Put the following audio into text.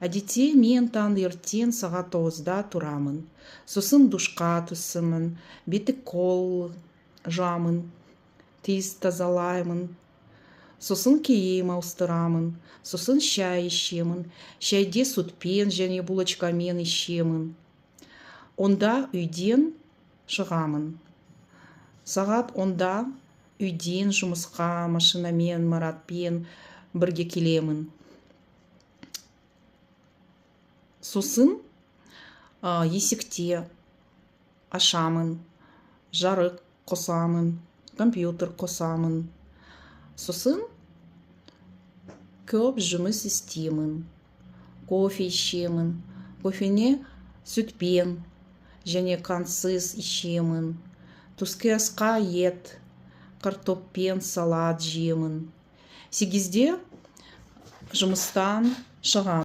Әдетте мен таңертең сағат 9-да тұрамын. Сосын душқа түсімін, беті қол жамын, тез тазалаймын. Сосын киім ауыстырамын. Сосын шай ішемін. Шайды сүтпен және булочкамен ішемін. Онда үйден шығамын. Сағат 10-да үйден жұмысқа машинамен, Маратпен бірге келемін. Сосын есікте ашамын, жарық қосамын, компьютер қосамын. Сосын көп жұмыс істеймін. Кофе ішемін. Кофені сүтпен және қантсыз ішемін. Түскі асқа ет, картоппен салат жеймін. 8-де жұмыстан шығамын.